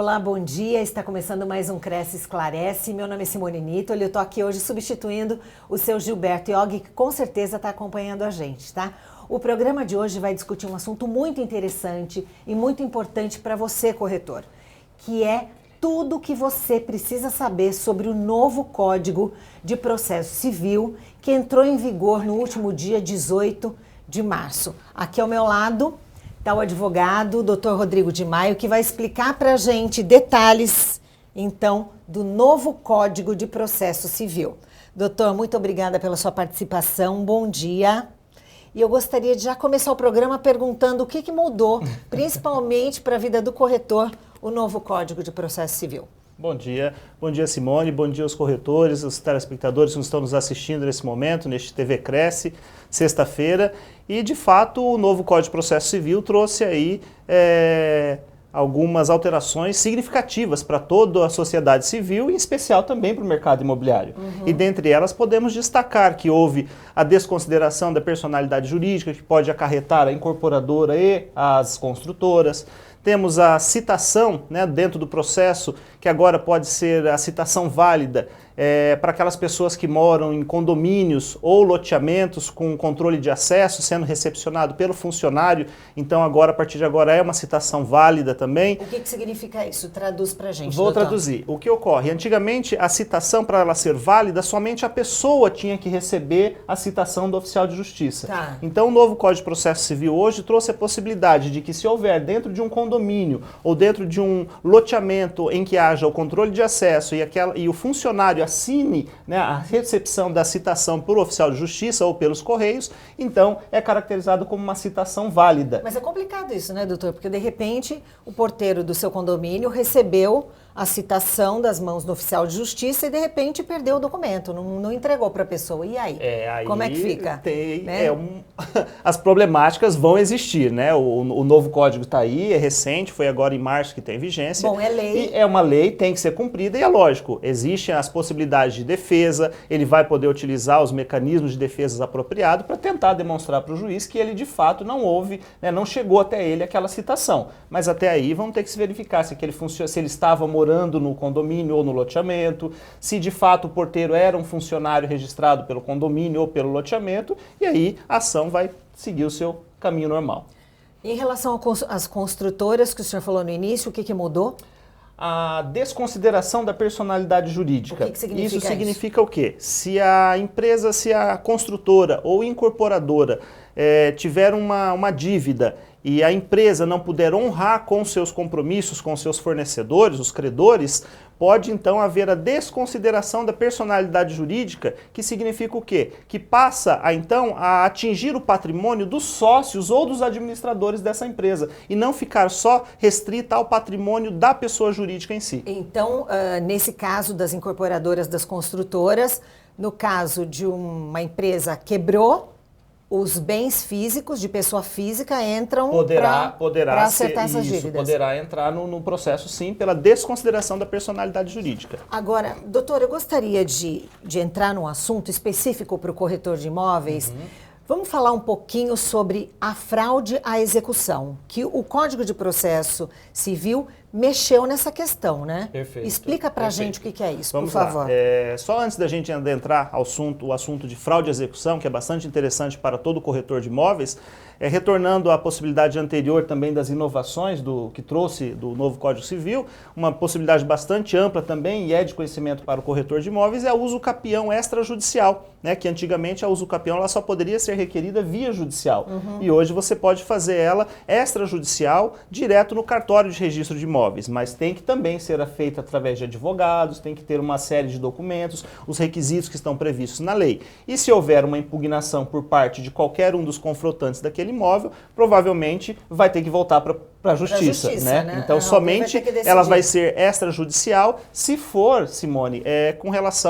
Olá, bom dia. Está começando mais um Cresce Esclarece. Meu nome é Simone Nittoli. Eu estou aqui hoje substituindo o seu Gilberto Iog, que com certeza está acompanhando a gente, tá? O programa de hoje vai discutir um assunto muito interessante e muito importante para você, corretor, que é tudo o que você precisa saber sobre o novo Código de Processo Civil que entrou em vigor no último dia 18 de março. Aqui ao meu lado está o advogado, o Dr. Rodrigo de Maio, que vai explicar para a gente detalhes, então, do novo Código de Processo Civil. Doutor, muito obrigada pela sua participação, bom dia. E eu gostaria de já começar o programa perguntando o que mudou, principalmente para a vida do corretor, o novo Código de Processo Civil. Bom dia Simone, bom dia aos corretores, os telespectadores que estão nos assistindo nesse momento, neste TV Cresce, sexta-feira. E, de fato, o novo Código de Processo Civil trouxe aí algumas alterações significativas para toda a sociedade civil, e em especial também para o mercado imobiliário. E dentre elas podemos destacar que houve a desconsideração da personalidade jurídica, que pode acarretar a incorporadora e as construtoras. Temos a citação, né, dentro do processo, que agora pode ser a citação válida para aquelas pessoas que moram em condomínios ou loteamentos com controle de acesso, sendo recepcionado pelo funcionário. Então, agora, a partir de agora, é uma citação válida também. O que significa isso? Traduz para a gente, Vou doutor. traduzir. O que ocorre? Antigamente, a citação, para ela ser válida, somente a pessoa tinha que receber a citação do oficial de justiça. Tá. Então, o novo Código de Processo Civil hoje trouxe a possibilidade de que, se houver dentro de um condomínio ou dentro de um loteamento em que haja o controle de acesso e o funcionário assine, né, a recepção da citação por oficial de justiça ou pelos correios, então é caracterizado como uma citação válida. Mas é complicado isso, né, doutor? Porque, de repente, o porteiro do seu condomínio recebeu a citação das mãos do oficial de justiça e, de repente, perdeu o documento, não entregou para a pessoa. E aí? Como é que fica? As problemáticas vão existir, né? O novo código está aí, é recente, foi agora em março que tem vigência. Bom, é lei. E é uma lei, tem que ser cumprida e é lógico, existem as possibilidades de defesa, ele vai poder utilizar os mecanismos de defesa apropriados para tentar demonstrar para o juiz que ele, de fato, não houve, né, não chegou até ele aquela citação. Mas até aí vão ter que se verificar se ele estava morando no condomínio ou no loteamento, se de fato o porteiro era um funcionário registrado pelo condomínio ou pelo loteamento, e aí a ação vai seguir o seu caminho normal. Em relação às construtoras que o senhor falou no início, o que mudou? A desconsideração da personalidade jurídica. O que significa isso? Significa o quê? Se a empresa, se a construtora ou incorporadora tiver uma dívida e a empresa não puder honrar com seus compromissos com seus fornecedores, os credores, pode então haver a desconsideração da personalidade jurídica, que significa o quê? Que passa a atingir o patrimônio dos sócios ou dos administradores dessa empresa e não ficar só restrita ao patrimônio da pessoa jurídica em si. Então, nesse caso das incorporadoras, das construtoras, no caso de uma empresa quebrou, os bens físicos de pessoa física entram para acertar essas dívidas. Poderá entrar no processo, sim, pela desconsideração da personalidade jurídica. Agora, doutor, eu gostaria de entrar num assunto específico para o corretor de imóveis. Vamos falar um pouquinho sobre a fraude à execução, que o Código de Processo Civil mexeu nessa questão, né? Perfeito. Explica pra gente o que é isso, Vamos por favor. Lá. Só antes da gente adentrar o assunto de fraude à execução, que é bastante interessante para todo corretor de imóveis, retornando à possibilidade anterior também das inovações que trouxe do novo Código Civil, uma possibilidade bastante ampla também e é de conhecimento para o corretor de imóveis, é a usucapião extrajudicial, né? Que antigamente a usucapião ela só poderia ser requerida via judicial. E hoje você pode fazer ela extrajudicial direto no cartório de registro de imóveis, mas tem que também ser feita através de advogados, tem que ter uma série de documentos, os requisitos que estão previstos na lei. E se houver uma impugnação por parte de qualquer um dos confrontantes daquele imóvel, provavelmente vai ter que voltar para a justiça, né? Então, somente ela vai ser extrajudicial se for, Simone,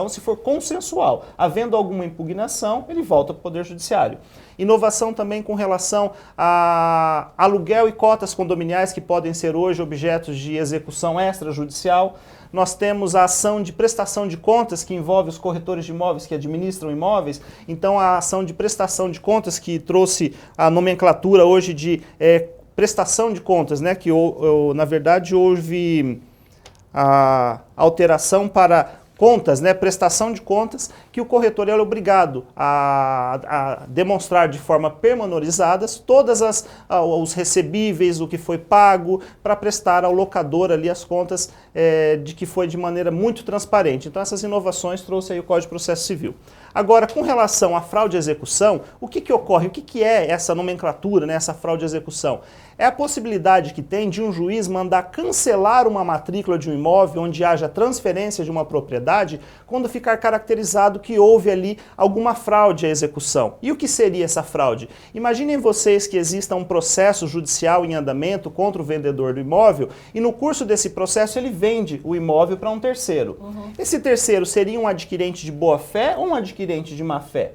se for consensual. Havendo alguma impugnação, ele volta para o Poder Judiciário. Inovação também com relação a aluguel e cotas condominiais que podem ser hoje objetos de execução extrajudicial. Nós temos a ação de prestação de contas, que envolve os corretores de imóveis que administram imóveis. Então, a ação de prestação de contas, que trouxe a nomenclatura hoje de prestação de contas, né? Que, na verdade, houve a alteração para contas, né, prestação de contas, que o corretor é obrigado a demonstrar de forma pormenorizada todas os recebíveis, o que foi pago, para prestar ao locador ali as contas de que foi de maneira muito transparente. Então essas inovações trouxe aí o Código de Processo Civil. Agora, com relação à fraude à execução, o que ocorre? O que é essa nomenclatura, né, essa fraude à execução? É a possibilidade que tem de um juiz mandar cancelar uma matrícula de um imóvel onde haja transferência de uma propriedade quando ficar caracterizado que houve ali alguma fraude à execução. E o que seria essa fraude? Imaginem vocês que exista um processo judicial em andamento contra o vendedor do imóvel e no curso desse processo ele vende o imóvel para um terceiro. Esse terceiro seria um adquirente de boa-fé ou um adquirente de má-fé?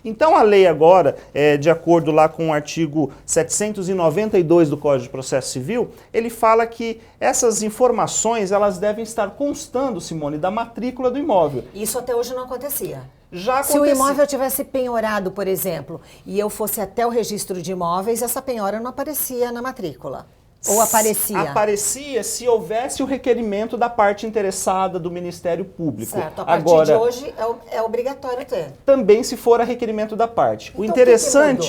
Então a lei agora, de acordo lá com o artigo 792 do Código de Processo Civil, ele fala que essas informações elas devem estar constando, Simone, da matrícula do imóvel. Isso até hoje não acontecia. Já Se o imóvel tivesse penhorado, por exemplo, e eu fosse até o registro de imóveis, essa penhora não aparecia na matrícula. Ou aparecia? Aparecia se houvesse o requerimento da parte interessada do Ministério Público. Certo, a partir de hoje é obrigatório ter. Também se for a requerimento da parte. Então,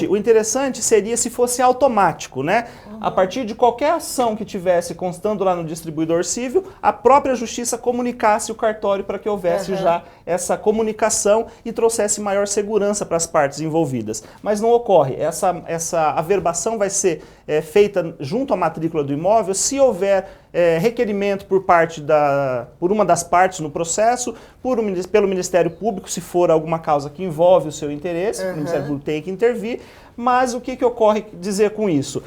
o interessante seria se fosse automático, né? A partir de qualquer ação que tivesse constando lá no distribuidor civil, a própria justiça comunicasse o cartório para que houvesse já essa comunicação e trouxesse maior segurança para as partes envolvidas. Mas não ocorre. Essa averbação vai ser feita junto à matrícula do imóvel se houver requerimento por uma das partes no processo, pelo Ministério Público, se for alguma causa que envolve o seu interesse, o Ministério Público tem que intervir. Mas o que ocorre dizer com isso?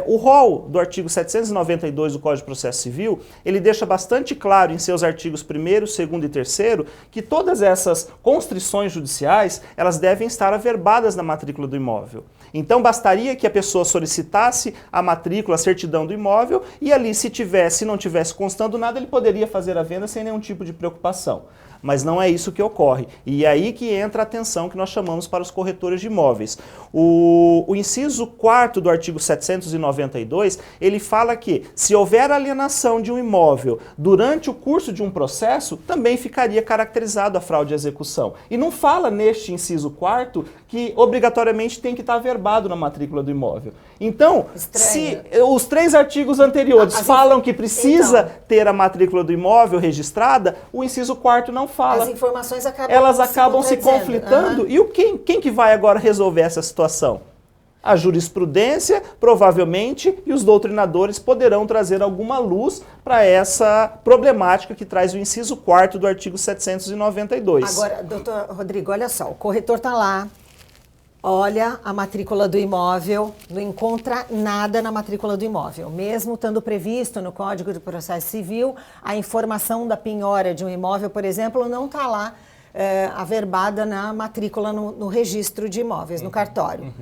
O rol do artigo 792 do Código de Processo Civil, ele deixa bastante claro em seus artigos 1º, 2º e 3º que todas essas constrições judiciais, elas devem estar averbadas na matrícula do imóvel. Então bastaria que a pessoa solicitasse a matrícula, a certidão do imóvel e ali se não tivesse constando nada, ele poderia fazer a venda sem nenhum tipo de preocupação. Mas não é isso que ocorre. E é aí que entra a atenção que nós chamamos para os corretores de imóveis. O inciso 4º do artigo 792, ele fala que se houver alienação de um imóvel durante o curso de um processo, também ficaria caracterizado a fraude à execução. E não fala neste inciso 4º que obrigatoriamente tem que estar averbado na matrícula do imóvel. Então, se os 3 artigos anteriores falam que precisa ter a matrícula do imóvel registrada, o inciso 4º não fala. As informações acabam se conflitando. E quem que vai agora resolver essa situação? A jurisprudência, provavelmente, e os doutrinadores poderão trazer alguma luz para essa problemática que traz o inciso 4º do artigo 792. Agora, doutor Rodrigo, olha só, o corretor está lá, olha a matrícula do imóvel, não encontra nada na matrícula do imóvel. Mesmo estando previsto no Código de Processo Civil, a informação da penhora de um imóvel, por exemplo, não está lá averbada na matrícula no registro de imóveis, no cartório.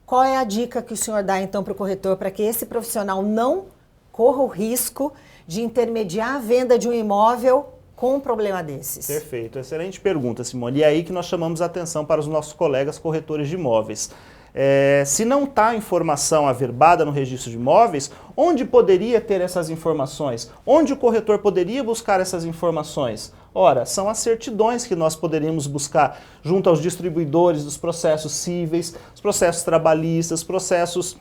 Qual é a dica que o senhor dá, então, para o corretor para que esse profissional não corra o risco de intermediar a venda de um imóvel com um problema desses? Perfeito, excelente pergunta, Simone. E é aí que nós chamamos a atenção para os nossos colegas corretores de imóveis. Se não está a informação averbada no registro de imóveis, onde poderia ter essas informações? Onde o corretor poderia buscar essas informações? Ora, são as certidões que nós poderíamos buscar junto aos distribuidores dos processos cíveis, os processos trabalhistas, processos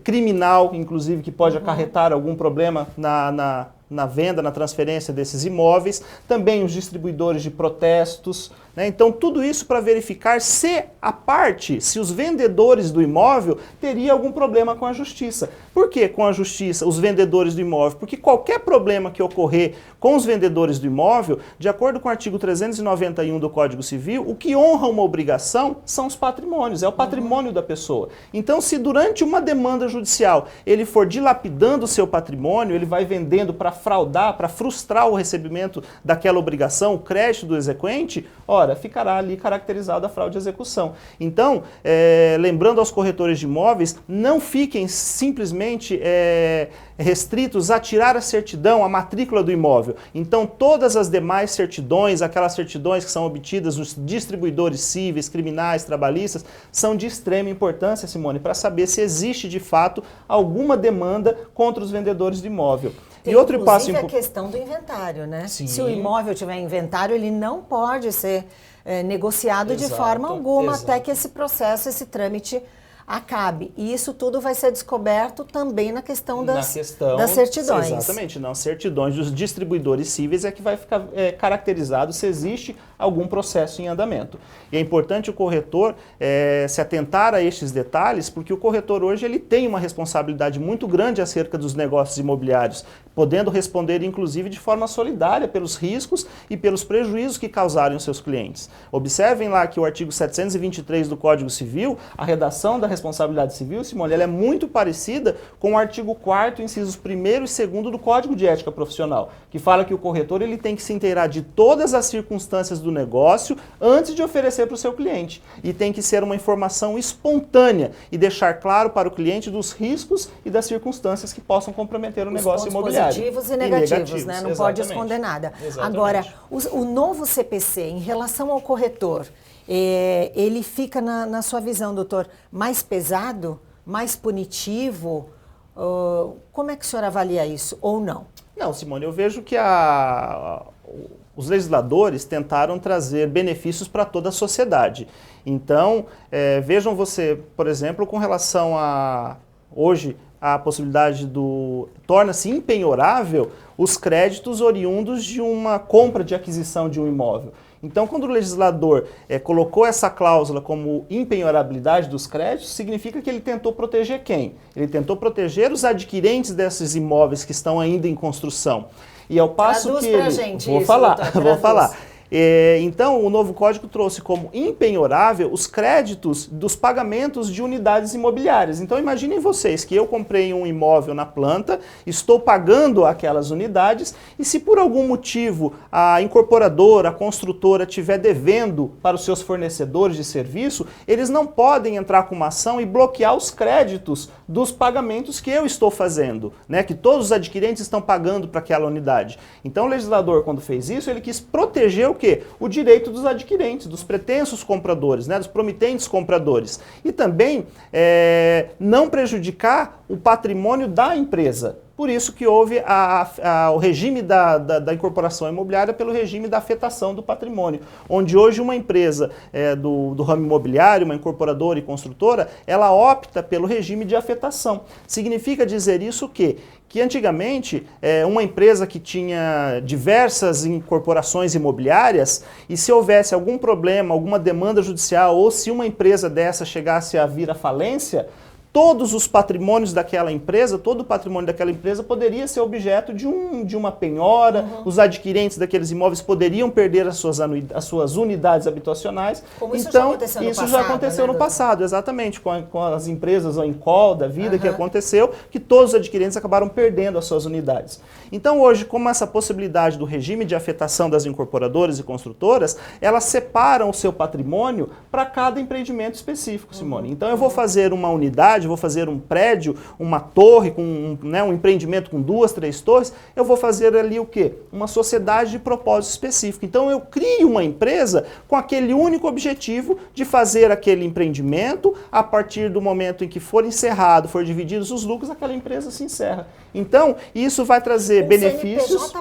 criminal, inclusive, que pode acarretar algum problema na venda, na transferência desses imóveis, também os distribuidores de protestos, né? Então tudo isso para verificar se se os vendedores do imóvel teriam algum problema com a justiça. Por que com a justiça, os vendedores do imóvel? Porque qualquer problema que ocorrer com os vendedores do imóvel, de acordo com o artigo 391 do Código Civil, o que honra uma obrigação são os patrimônios, é o patrimônio da pessoa. Então se durante uma demanda judicial ele for dilapidando o seu patrimônio, ele vai vendendo para fraudar, para frustrar o recebimento daquela obrigação, o crédito do exequente, ora, ficará ali caracterizado a fraude à execução. Então, lembrando aos corretores de imóveis, não fiquem simplesmente somente restritos a tirar a certidão, a matrícula do imóvel. Então, todas as demais certidões, aquelas certidões que são obtidas dos distribuidores cíveis, criminais, trabalhistas, são de extrema importância, Simone, para saber se existe de fato alguma demanda contra os vendedores de imóvel. Tem, e outro passo a questão do inventário, né? Sim. Se o imóvel tiver inventário, ele não pode ser negociado de forma alguma até que esse processo, esse trâmite acabe. E isso tudo vai ser descoberto também na questão das certidões. Exatamente, nas certidões dos distribuidores cíveis é que vai ficar caracterizado se existe algum processo em andamento. E é importante o corretor se atentar a estes detalhes, porque o corretor hoje ele tem uma responsabilidade muito grande acerca dos negócios imobiliários, podendo responder inclusive de forma solidária pelos riscos e pelos prejuízos que causarem aos seus clientes. Observem lá que o artigo 723 do Código Civil, a redação da responsabilidade civil, Simone, ela é muito parecida com o artigo 4º, incisos 1º e 2º do Código de Ética Profissional, que fala que o corretor ele tem que se inteirar de todas as circunstâncias do negócio antes de oferecer para o seu cliente. E tem que ser uma informação espontânea e deixar claro para o cliente dos riscos e das circunstâncias que possam comprometer o negócio imobiliário. Positivos e negativos, né? Não pode esconder nada. Exatamente. Agora, o novo CPC, em relação ao corretor, ele fica, na sua visão, doutor, mais pesado, mais punitivo? Como é que o senhor avalia isso, ou não? Não, Simone, eu vejo que os legisladores tentaram trazer benefícios para toda a sociedade. Então, vejam você, por exemplo, com relação a, hoje, a possibilidade torna-se impenhorável os créditos oriundos de uma compra de aquisição de um imóvel. Então, quando o legislador colocou essa cláusula como impenhorabilidade dos créditos, significa que ele tentou proteger quem? Ele tentou proteger os adquirentes desses imóveis que estão ainda em construção. E ao passo Traduz que pra gente vou isso, falar, doutor, vou falar. Então, o novo código trouxe como impenhorável os créditos dos pagamentos de unidades imobiliárias. Então, imaginem vocês que eu comprei um imóvel na planta, estou pagando aquelas unidades e se por algum motivo a incorporadora, a construtora estiver devendo para os seus fornecedores de serviço, eles não podem entrar com uma ação e bloquear os créditos dos pagamentos que eu estou fazendo, né? Que todos os adquirentes estão pagando para aquela unidade. Então, o legislador, quando fez isso, ele quis proteger o quê? O direito dos adquirentes, dos pretensos compradores, né? Dos promitentes compradores. E também não prejudicar o patrimônio da empresa. Por isso que houve o regime da incorporação imobiliária pelo regime da afetação do patrimônio, onde hoje uma empresa do ramo imobiliário, uma incorporadora e construtora, ela opta pelo regime de afetação. Significa dizer isso o quê? Que antigamente uma empresa que tinha diversas incorporações imobiliárias e se houvesse algum problema, alguma demanda judicial ou se uma empresa dessa chegasse a vir à falência, todos os patrimônios daquela empresa, todo o patrimônio daquela empresa poderia ser objeto de uma penhora, os adquirentes daqueles imóveis poderiam perder as suas unidades habitacionais. Como isso já aconteceu no passado, já aconteceu no passado, exatamente, com as empresas em call da vida que aconteceu, que todos os adquirentes acabaram perdendo as suas unidades. Então hoje, como essa possibilidade do regime de afetação das incorporadoras e construtoras, elas separam o seu patrimônio para cada empreendimento específico, Simone. Então eu vou fazer uma unidade, vou fazer um prédio, uma torre, com um empreendimento com 2, 3 torres, eu vou fazer ali o quê? Uma sociedade de propósito específico. Então eu crio uma empresa com aquele único objetivo de fazer aquele empreendimento, a partir do momento em que for encerrado, for divididos os lucros, aquela empresa se encerra. Então, isso vai trazer benefícios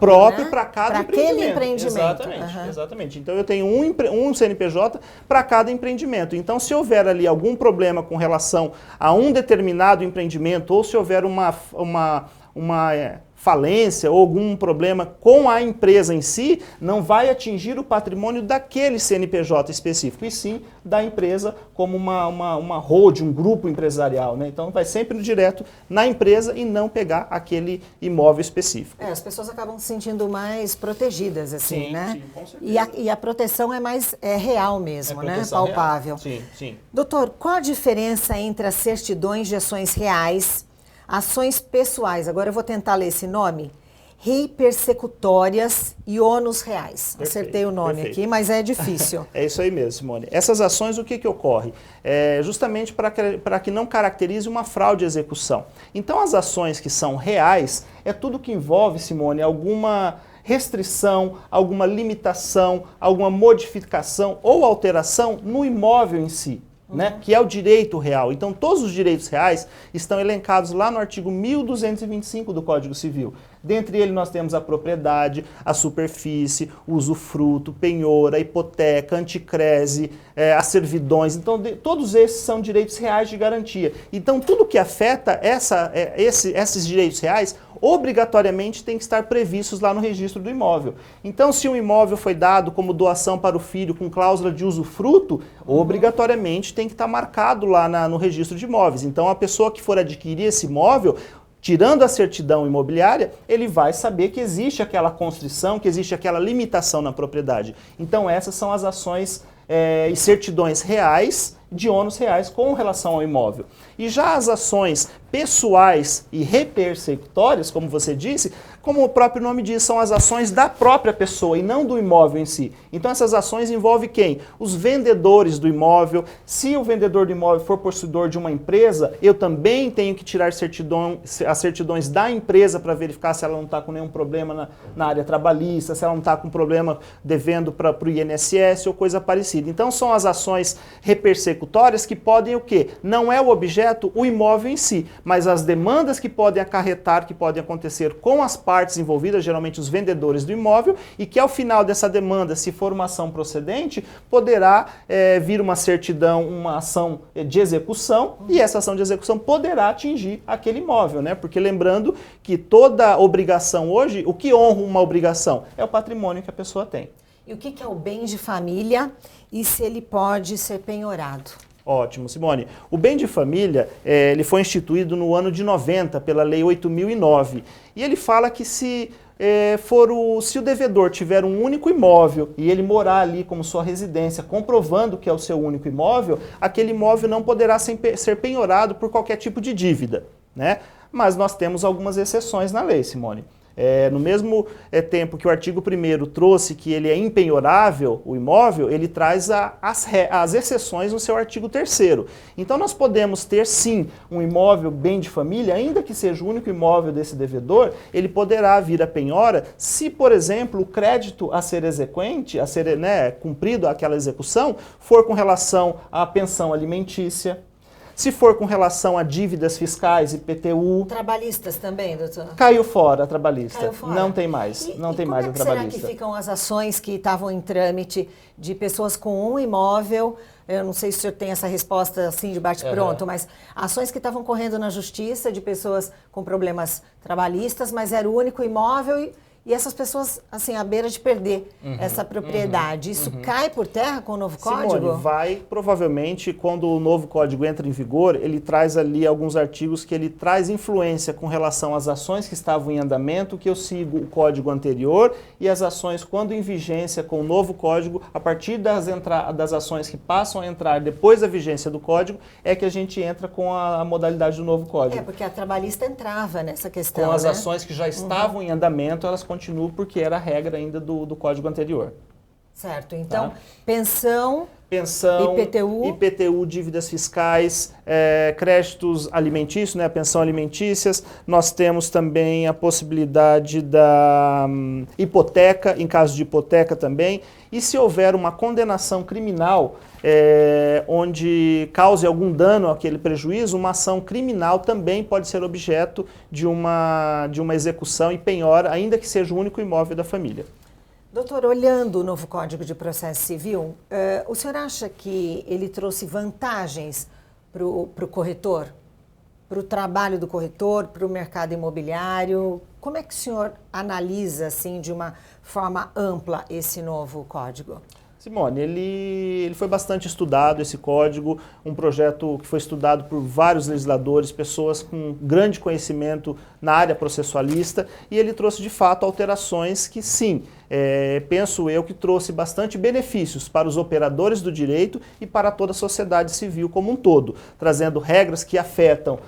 próprio, né? Para cada empreendimento. Exatamente, exatamente. Então eu tenho um CNPJ para cada empreendimento. Então, se houver ali algum problema com relação a um determinado empreendimento, ou se houver uma falência ou algum problema com a empresa em si, não vai atingir o patrimônio daquele CNPJ específico, e sim da empresa como uma holding, um grupo empresarial, né? Então vai sempre direto na empresa e não pegar aquele imóvel específico. As pessoas acabam se sentindo mais protegidas, assim, sim, né? Sim, com certeza. E a proteção é mais real mesmo, né? Palpável. Real. Sim. Doutor, qual a diferença entre as certidões de ações reais, ações pessoais, agora eu vou tentar ler esse nome, rei persecutórias e ônus reais. Perfeito, Acertei o nome perfeito. aqui, mas é difícil. É isso aí mesmo, Simone. Essas ações, o que ocorre? É justamente para que não caracterize uma fraude de execução. Então, as ações que são reais é tudo que envolve, Simone, alguma restrição, alguma limitação, alguma modificação ou alteração no imóvel em si. Né, que é o direito real. Então, todos os direitos reais estão elencados lá no artigo 1225 do Código Civil. Dentre eles, nós temos a propriedade, a superfície, o usufruto, penhor, a hipoteca, anticrese, as servidões. Então, todos esses são direitos reais de garantia. Então, tudo que afeta esses direitos reais, obrigatoriamente tem que estar previstos lá no registro do imóvel. Então, se um imóvel foi dado como doação para o filho com cláusula de usufruto, obrigatoriamente tem que estar marcado lá no registro de imóveis. Então, a pessoa que for adquirir esse imóvel, tirando a certidão imobiliária, ele vai saber que existe aquela constrição, que existe aquela limitação na propriedade. Então, essas são as ações e certidões reais de ônus reais com relação ao imóvel. E já as ações pessoais e repersecutórias, como você disse, como o próprio nome diz, são as ações da própria pessoa e não do imóvel em si. Então essas ações envolvem quem? Os vendedores do imóvel. Se o vendedor do imóvel for possuidor de uma empresa, eu também tenho que tirar as certidões da empresa para verificar se ela não está com nenhum problema na área trabalhista, se ela não está com problema devendo para o INSS ou coisa parecida. Então são as ações repersecutórias que podem o quê? Não é o objeto o imóvel em si, mas as demandas que podem acarretar, que podem acontecer com as partes envolvidas, geralmente os vendedores do imóvel, e que ao final dessa demanda, se for uma ação procedente, poderá vir uma certidão, uma ação de execução, e essa ação de execução poderá atingir aquele imóvel, né? Porque lembrando que toda obrigação hoje, o que honra uma obrigação é o patrimônio que a pessoa tem. E o que é o bem de família e se ele pode ser penhorado? Ótimo, Simone. O bem de família, ele foi instituído no ano de 90 pela Lei 8.009. E ele fala que se o devedor tiver um único imóvel e ele morar ali como sua residência, comprovando que é o seu único imóvel, aquele imóvel não poderá ser penhorado por qualquer tipo de dívida, né? Mas nós temos algumas exceções na lei, Simone. No mesmo tempo que o artigo 1º trouxe que ele é impenhorável, o imóvel, ele traz as exceções no seu artigo 3º. Então nós podemos ter sim um imóvel bem de família, ainda que seja o único imóvel desse devedor, ele poderá vir a penhora se, por exemplo, o crédito a ser exequente, a ser cumprido aquela execução, for com relação à pensão alimentícia, se for com relação a dívidas fiscais, IPTU. Trabalhistas também, doutor? Caiu fora a trabalhista. Caiu fora. Não tem mais. Não tem mais a trabalhista. Será que ficam as ações que estavam em trâmite de pessoas com um imóvel? Eu não sei se o senhor tem essa resposta assim de bate-pronto, mas ações que estavam correndo na justiça de pessoas com problemas trabalhistas, mas era o único imóvel e essas pessoas, assim, à beira de perder essa propriedade. Isso cai por terra com o novo código? Simone, vai, provavelmente, quando o novo código entra em vigor, ele traz ali alguns artigos que ele traz influência com relação às ações que estavam em andamento, que eu sigo o código anterior, e as ações, quando em vigência com o novo código, a partir das ações que passam a entrar depois da vigência do código, é que a gente entra com a modalidade do novo código. Porque a trabalhista entrava nessa questão, com as ações que já estavam em andamento, elas continuam porque era a regra ainda do código anterior. Certo, então, pensão, IPTU, dívidas fiscais, créditos alimentícios, né, pensão alimentícias. Nós temos também a possibilidade da hipoteca, em caso de hipoteca também. E se houver uma condenação criminal, onde cause algum dano àquele prejuízo, uma ação criminal também pode ser objeto de uma execução e penhora, ainda que seja o único imóvel da família. Doutor, olhando o novo Código de Processo Civil, o senhor acha que ele trouxe vantagens para o corretor? Para o trabalho do corretor, para o mercado imobiliário? Como é que o senhor analisa, assim, de uma forma ampla, esse novo código? Simone, ele foi bastante estudado, esse código, um projeto que foi estudado por vários legisladores, pessoas com grande conhecimento na área processualista, e ele trouxe de fato alterações que sim, penso eu que trouxe bastante benefícios para os operadores do direito e para toda a sociedade civil como um todo, trazendo regras que afetam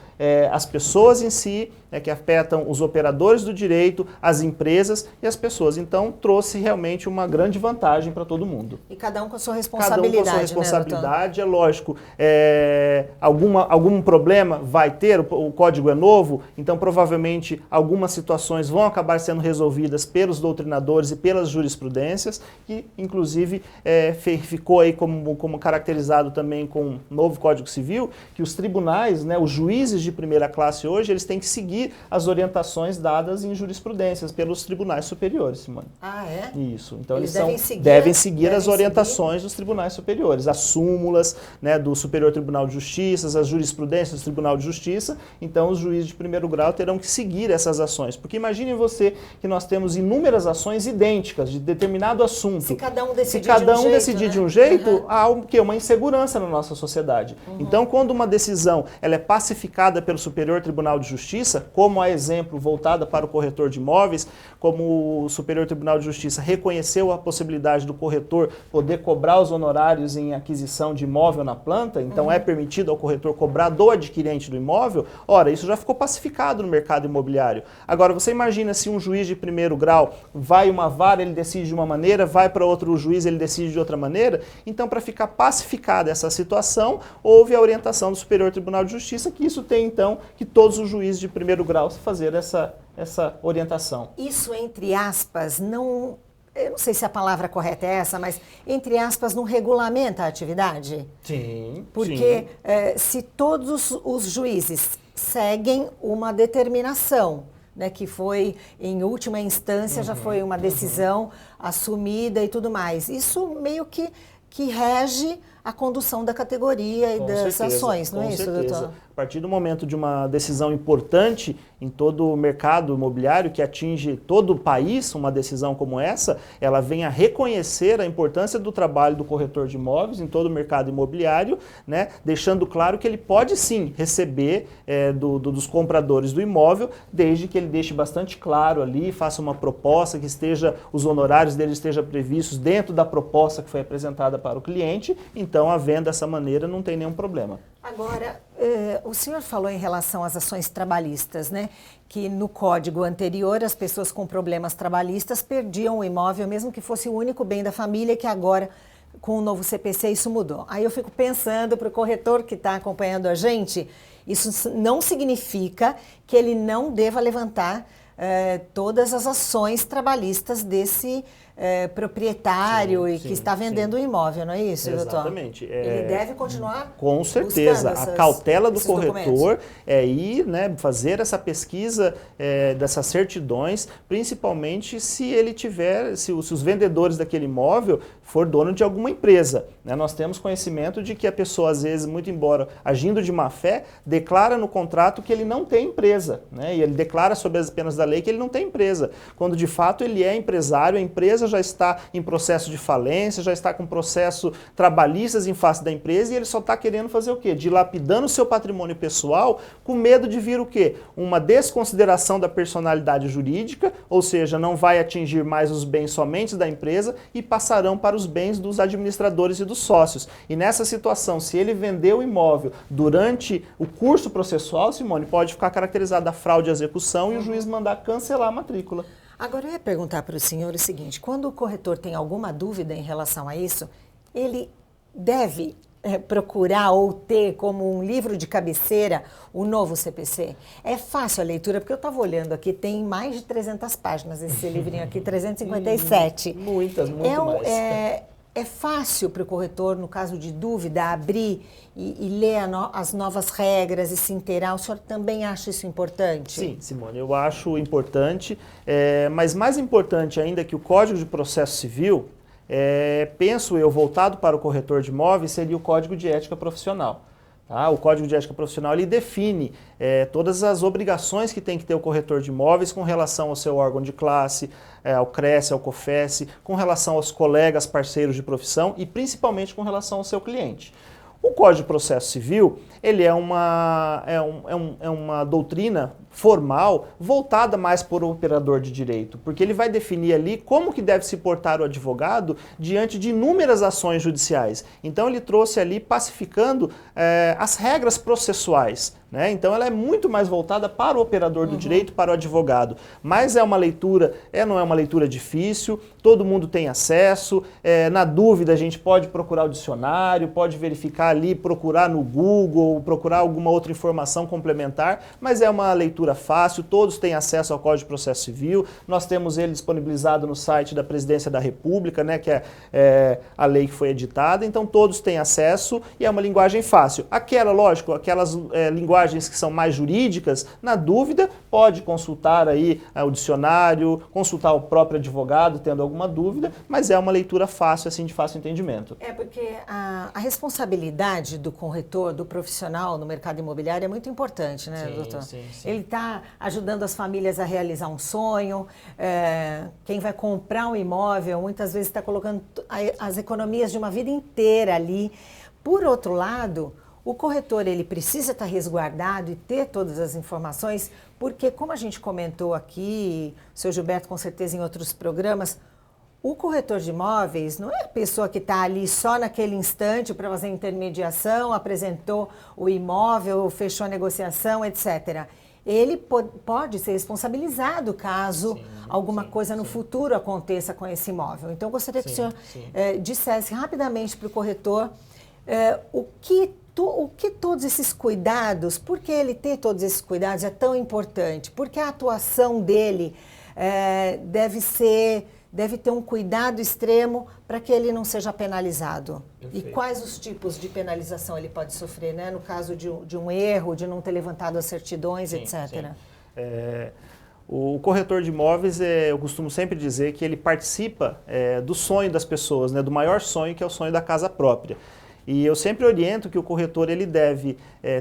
as pessoas em si, que afetam os operadores do direito, as empresas e as pessoas. Então, trouxe realmente uma grande vantagem para todo mundo. E cada um com a sua responsabilidade. Cada um com a sua responsabilidade, né, é lógico. Algum problema vai ter, o código é novo, então provavelmente algumas situações vão acabar sendo resolvidas pelos doutrinadores e pelas jurisprudências, que inclusive ficou aí como caracterizado também com o novo Código Civil, que os tribunais, né, os juízes de primeira classe hoje, eles têm que seguir as orientações dadas em jurisprudências pelos tribunais superiores, Simone. Ah, é? Isso. Então eles devem seguir as orientações dos tribunais superiores, as súmulas, né, do Superior Tribunal de Justiça, as jurisprudências do Tribunal de Justiça. Então, os juízes de primeiro grau terão que seguir essas ações. Porque imagine você que nós temos inúmeras ações idênticas de determinado assunto. Se cada um decidir de um jeito, há uma insegurança na nossa sociedade. Então, quando uma decisão ela é pacificada pelo Superior Tribunal de Justiça, como a exemplo voltada para o corretor de imóveis, como o Superior Tribunal de Justiça reconheceu a possibilidade do corretor poder cobrar os honorários em aquisição de imóvel na planta, então é permitido ao corretor cobrar do adquirente do imóvel, ora, isso já ficou pacificado no mercado imobiliário. Agora, você imagina se um juiz de primeiro grau vai uma vara, ele decide de uma maneira, vai para outro juiz, ele decide de outra maneira. Então, para ficar pacificada essa situação, houve a orientação do Superior Tribunal de Justiça, que isso tem, então, que todos os juízes de primeiro grau fazer essa orientação. Isso, entre aspas, não... Eu não sei se a palavra correta é essa, mas, entre aspas, não regulamenta a atividade? Sim. Porque se todos os juízes seguem uma determinação, né, que foi, em última instância, já foi uma decisão assumida e tudo mais, isso meio que rege a condução da categoria e das ações, não é isso, doutor? A partir do momento de uma decisão importante em todo o mercado imobiliário, que atinge todo o país, uma decisão como essa, ela vem a reconhecer a importância do trabalho do corretor de imóveis em todo o mercado imobiliário, né, deixando claro que ele pode sim receber dos compradores do imóvel, desde que ele deixe bastante claro ali, faça uma proposta, que os honorários dele estejam previstos dentro da proposta que foi apresentada para o cliente. Então, havendo dessa maneira, não tem nenhum problema. Agora, o senhor falou em relação às ações trabalhistas, né? Que no código anterior as pessoas com problemas trabalhistas perdiam o imóvel, mesmo que fosse o único bem da família, que agora, com o novo CPC, isso mudou. Aí eu fico pensando para o corretor que está acompanhando a gente, isso não significa que ele não deva levantar todas as ações trabalhistas desse proprietário que está vendendo o imóvel, não é isso, doutor? Exatamente. Ele deve continuar com certeza. A cautela do corretor é ir, né, fazer essa pesquisa dessas certidões, principalmente se ele tiver, se os vendedores daquele imóvel for dono de alguma empresa. Né? Nós temos conhecimento de que a pessoa, às vezes, muito embora agindo de má fé, declara no contrato que ele não tem empresa. Né? E ele declara sob as penas da lei que ele não tem empresa, quando de fato ele é empresário, a empresa já está em processo de falência, já está com processo trabalhistas em face da empresa e ele só está querendo fazer o quê? Dilapidando o seu patrimônio pessoal com medo de vir o quê? Uma desconsideração da personalidade jurídica, ou seja, não vai atingir mais os bens somente da empresa e passarão para os bens dos administradores e dos sócios. E nessa situação, se ele vender o imóvel durante o curso processual, Simone, pode ficar caracterizada a fraude à execução e o juiz mandar cancelar a matrícula. Agora, eu ia perguntar para o senhor o seguinte, quando o corretor tem alguma dúvida em relação a isso, ele deve procurar ou ter como um livro de cabeceira o novo CPC? É fácil a leitura, porque eu estava olhando aqui, tem mais de 300 páginas esse livrinho aqui, 357. Muitas, muito mais. É fácil para o corretor, no caso de dúvida, abrir e ler as novas regras e se inteirar? O senhor também acha isso importante? Sim, Simone, eu acho importante, mas mais importante ainda que o Código de Processo Civil, penso eu, voltado para o corretor de imóveis, seria o Código de Ética Profissional. Tá? O Código de Ética Profissional ele define todas as obrigações que tem que ter o corretor de imóveis com relação ao seu órgão de classe, ao CRES, ao COFES, com relação aos colegas, parceiros de profissão e principalmente com relação ao seu cliente. O Código de Processo Civil, ele é uma doutrina formal voltada mais para o operador de direito, porque ele vai definir ali como que deve se portar o advogado diante de inúmeras ações judiciais. Então ele trouxe ali pacificando as regras processuais, né? Então ela é muito mais voltada para o operador do direito, para o advogado. Mas é uma leitura, não é uma leitura difícil, todo mundo tem acesso, na dúvida a gente pode procurar o dicionário, pode verificar ali, procurar no Google, procurar alguma outra informação complementar, mas é uma leitura fácil, todos têm acesso ao Código de Processo Civil, nós temos ele disponibilizado no site da Presidência da República, né, que é a lei que foi editada, então todos têm acesso e é uma linguagem fácil. Lógico, aquelas linguagens que são mais jurídicas, na dúvida, pode consultar aí o dicionário, consultar o próprio advogado, tendo alguma dúvida, mas é uma leitura fácil, assim, de fácil entendimento. Porque a responsabilidade do corretor, do profissional no mercado imobiliário é muito importante, né, doutor? Sim. Ele está ajudando as famílias a realizar um sonho, quem vai comprar um imóvel muitas vezes está colocando as economias de uma vida inteira ali. Por outro lado, o corretor ele precisa estar resguardado e ter todas as informações, porque como a gente comentou aqui, o seu Gilberto com certeza em outros programas, o corretor de imóveis não é a pessoa que está ali só naquele instante para fazer intermediação, apresentou o imóvel, fechou a negociação, etc. Ele pode ser responsabilizado caso alguma coisa no futuro aconteça com esse imóvel. Então, eu gostaria que o senhor dissesse rapidamente para o corretor o que todos esses cuidados, por que ele ter todos esses cuidados é tão importante? Porque a atuação dele deve ter um cuidado extremo para que ele não seja penalizado. Perfeito. E quais os tipos de penalização ele pode sofrer, né? No caso de um erro, de não ter levantado as certidões, etc. O corretor de imóveis, eu costumo sempre dizer que ele participa do sonho das pessoas, né? Do maior sonho, que é o sonho da casa própria. E eu sempre oriento que o corretor ele deve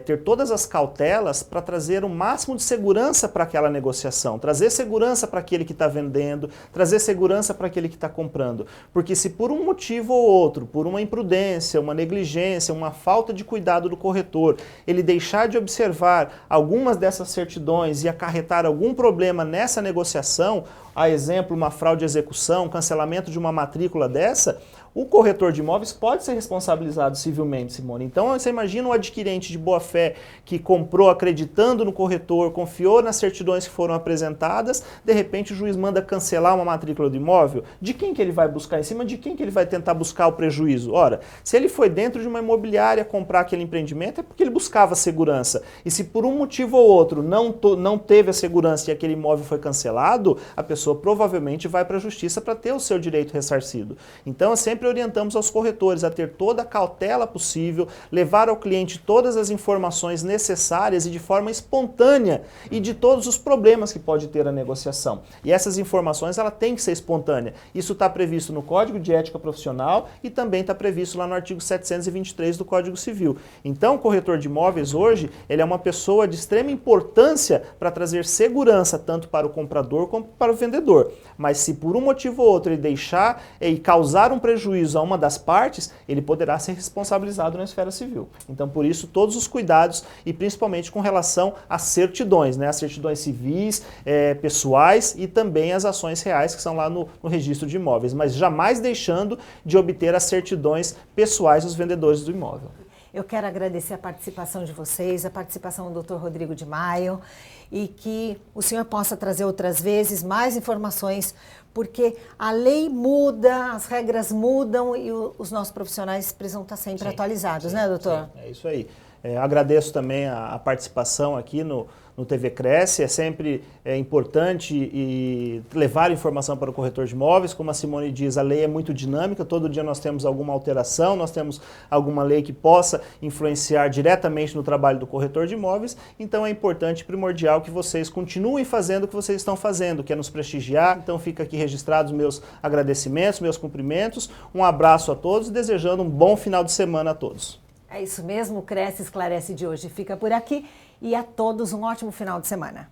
ter todas as cautelas para trazer o máximo de segurança para aquela negociação, trazer segurança para aquele que está vendendo, trazer segurança para aquele que está comprando. Porque se por um motivo ou outro, por uma imprudência, uma negligência, uma falta de cuidado do corretor, ele deixar de observar algumas dessas certidões e acarretar algum problema nessa negociação, a exemplo, uma fraude de execução, cancelamento de uma matrícula dessa, o corretor de imóveis pode ser responsabilizado civilmente, Simone. Então, você imagina um adquirente de boa-fé que comprou acreditando no corretor, confiou nas certidões que foram apresentadas, de repente o juiz manda cancelar uma matrícula do imóvel. De quem que ele vai buscar? Em cima de quem que ele vai tentar buscar o prejuízo? Ora, se ele foi dentro de uma imobiliária comprar aquele empreendimento, é porque ele buscava segurança. E se por um motivo ou outro não teve a segurança e aquele imóvel foi cancelado, a pessoa provavelmente vai para a justiça para ter o seu direito ressarcido. Então, sempre orientamos aos corretores a ter toda a cautela possível, levar ao cliente todas as informações necessárias e de forma espontânea e de todos os problemas que pode ter a negociação. E essas informações ela tem que ser espontânea. Isso está previsto no Código de Ética Profissional e também está previsto lá no artigo 723 do Código Civil. Então, o corretor de imóveis hoje, ele é uma pessoa de extrema importância para trazer segurança tanto para o comprador como para o vendedor. Mas se por um motivo ou outro ele deixar e causar um prejuízo a uma das partes, ele poderá ser responsabilizado na esfera civil. Então, por isso, todos os cuidados e principalmente com relação às certidões, né? As certidões civis, pessoais e também as ações reais que são lá no registro de imóveis, mas jamais deixando de obter as certidões pessoais dos vendedores do imóvel. Eu quero agradecer a participação de vocês, a participação do Dr. Rodrigo de Maio e que o senhor possa trazer outras vezes mais informações, porque a lei muda, as regras mudam e os nossos profissionais precisam estar sempre atualizados, né, doutor? Sim, é isso aí. Agradeço também a participação aqui no TV Cresce, é sempre importante e levar informação para o corretor de imóveis. Como a Simone diz, a lei é muito dinâmica, todo dia nós temos alguma alteração, nós temos alguma lei que possa influenciar diretamente no trabalho do corretor de imóveis, então é importante, primordial, que vocês continuem fazendo o que vocês estão fazendo, que é nos prestigiar. Então fica aqui registrados meus agradecimentos, meus cumprimentos, um abraço a todos e desejando um bom final de semana a todos. É isso mesmo, o Cresce Esclarece de hoje fica por aqui e a todos um ótimo final de semana.